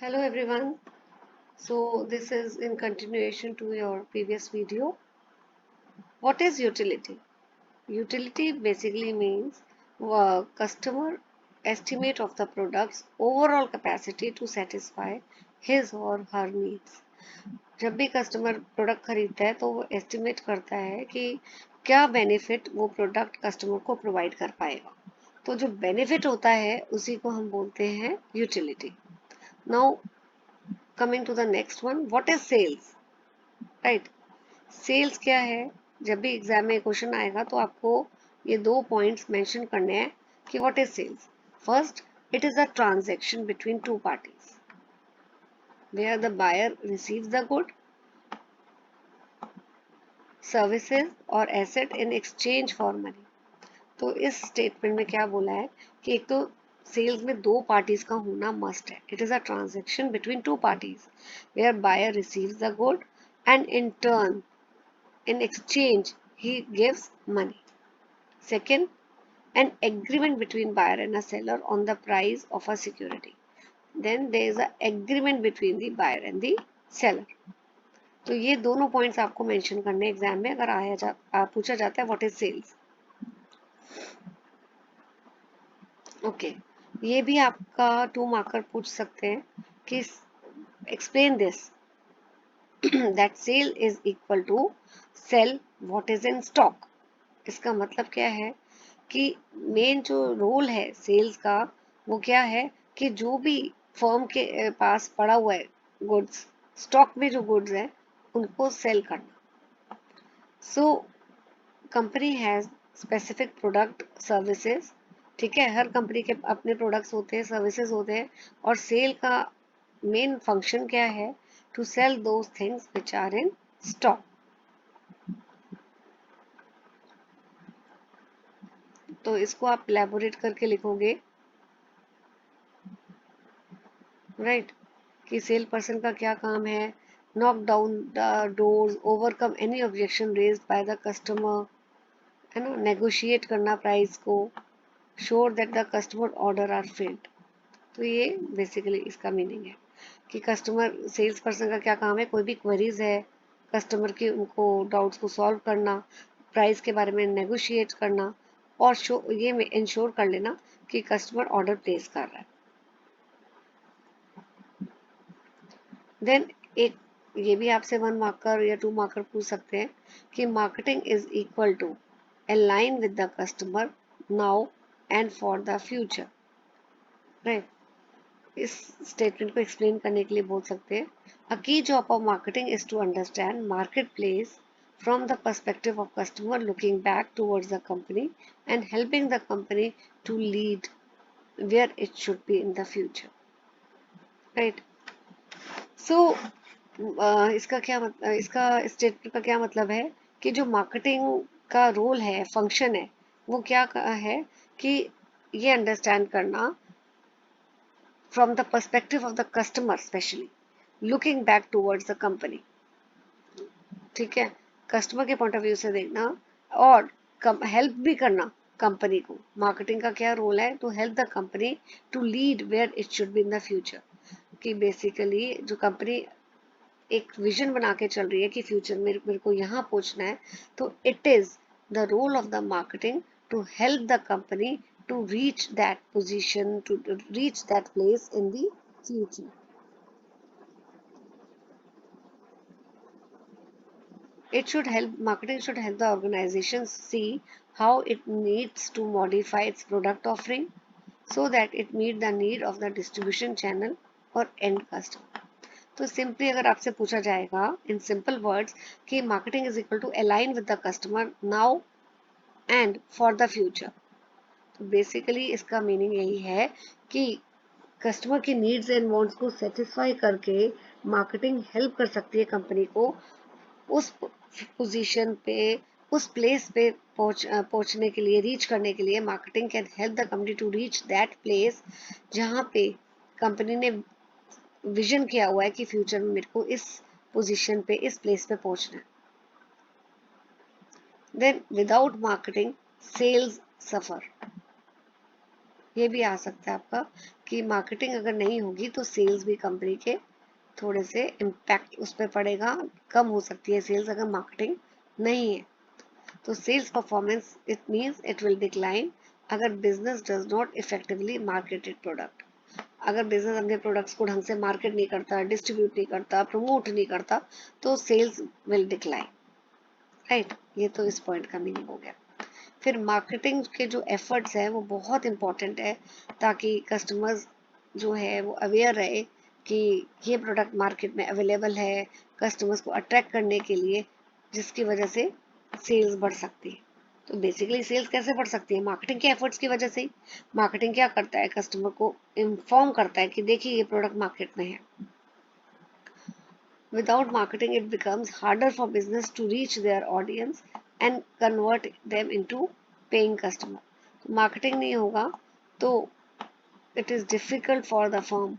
Hello everyone. So this is in continuation to your previous video. What is utility? Utility basically means customer estimate of the product's overall capacity to satisfy his or her needs. जब भी customer product खरीदता है तो वो estimate करता है कि क्या बेनिफिट वो प्रोडक्ट कस्टमर को प्रोवाइड कर पाएगा। तो जो बेनिफिट होता है उसी को हम बोलते हैं utility. Now coming to the next one, what is sales? Right, sales क्या है? जब भी एग्जाम में क्वेश्चन आएगा तो आपको ये दो पॉइंट्स मेंशन करने हैं कि what is sales. First, it is a transaction between two parties where the buyer receives the good, services और asset in exchange for money. तो इस स्टेटमेंट में क्या बोला है कि एक तो सेल्स में दो पार्टीज का होना मस्ट है। It is a transaction between two parties where buyer receives the good and in turn in exchange he gives money. Second, an agreement between buyer and a seller on the price of a security. Then there is an agreement between the buyer and the seller. तो ये दोनों points आपको mention करने exam में अगर पूछा जाता है व्हाट इज सेल्स। ओके, ये भी आपका 2 मार्कर पूछ सकते हैं कि explain this that sale is equal to sell what is in stock. इसका मतलब क्या है कि मेन जो रोल है सेल्स का वो क्या है कि जो भी फर्म के पास पड़ा हुआ है गुड्स, स्टॉक में जो गुड्स है उनको सेल करना। So company has specific product services. ठीक है, हर कंपनी के अपने प्रोडक्ट्स होते हैं, सर्विसेज होते हैं, और सेल का मेन फंक्शन क्या है? To sell those things which are in stock. तो इसको आप इलेबोरेट करके लिखोगे, राइट, कि सेल पर्सन का क्या काम है? Knock down the doors, overcome any objection raised by the customer, है ना, नेगोशिएट करना प्राइस को, sure that the customer order are filled. तो ये बेसिकली इसका मीनिंग है कि कस्टमर सेल्स पर्सन का क्या काम है? कोई भी क्वेरीज है कस्टमर की, उनको डाउट्स को सॉल्व करना, प्राइस के बारे में नेगोशिएट करना, और ये इंश्योर कर लेना कि कस्टमर ऑर्डर प्लेस कर रहा है। देन एक ये भी आपसे 1 मार्कर या 2 मार्कर पूछ सकते हैं कि marketing is equal to align with the customer now and for the future. Right, इस स्टेटमेंट को एक्सप्लेन करने के लिए बोल सकते हैं a key job of marketing is to understand market place from the perspective of customer, looking back towards the company and helping the company to lead where it should be in the future. Right? So इसका statement का क्या मतलब है कि जो marketing का role है, function है, वो क्या है कि ये अंडरस्टैंड करना from the perspective of the customer, specially looking back towards the company. ठीक है, कस्टमर के पॉइंट ऑफ व्यू से देखना और हेल्प भी करना कंपनी को। मार्केटिंग का क्या रोल है? To help the company to lead where it should be in the future. कि बेसिकली जो कंपनी एक विजन बना के चल रही है कि फ्यूचर में मेरे को यहाँ पहुंचना है, तो it is the role of the marketing to help the company to reach that position, to reach that place in the future. It should help, marketing should help the organization see how it needs to modify its product offering so that it meet the need of the distribution channel or end customer. तो simply अगर आपसे पूछा जाएगा in simple words कि marketing is equal to align with the customer now and for the future, तो basically इसका meaning यही है कि कस्टमर की नीड्स एंड वांट्स को सेटिस्फाई करके मार्केटिंग हेल्प कर सकती है कंपनी को उस पोजीशन पे, उस प्लेस पे पहुंचने के लिए, रीच करने के लिए। Marketing can help the company to reach that place जहां पे कंपनी ने विजन किया हुआ है कि फ्यूचर में मेरे को इस पोजीशन पे, इस प्लेस पे पहुंचना है। देन विदाउट मार्केटिंग सेल्स सफर। ये भी आ सकता है आपका कि मार्केटिंग अगर नहीं होगी तो सेल्स भी कंपनी के थोड़े से इम्पैक्ट उस पर पड़ेगा, कम हो सकती है सेल्स अगर मार्केटिंग नहीं है। तो sales performance it means it will decline अगर business does not effectively marketed product. अगर बिजनेस अपने प्रोडक्ट्स को ढंग से मार्केट नहीं करता, डिस्ट्रीब्यूट नहीं करता, प्रमोट नहीं करता, तो सेल्स विल डिक्लाइन, राइट। ये तो इस पॉइंट का मीनिंग हो गया। फिर मार्केटिंग के जो एफर्ट्स हैं वो बहुत इंपॉर्टेंट है, ताकि कस्टमर्स जो है वो अवेयर रहे कि ये प्रोडक्ट मार्केट में अवेलेबल है, कस्टमर्स को अट्रैक्ट करने के लिए, जिसकी वजह से सेल्स बढ़ सकती है। तो बेसिकली सेल्स कैसे बढ़ सकती है? मार्केटिंग के एफर्ट्स की वजह से ही। मार्केटिंग क्या करता है? कस्टमर को इन्फॉर्म करता है कि देखिए ये प्रोडक्ट मार्केट में है। Without marketing, it becomes harder for business to reach their audience and convert them into paying customer. तो marketing नहीं होगा तो it is difficult for the firm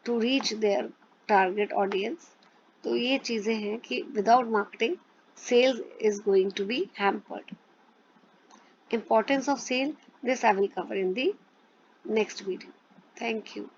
to reach their target audience. तो ये चीजें हैं कि without marketing, sales is going to be hampered. Importance of sale, this I will cover in the next video. Thank you.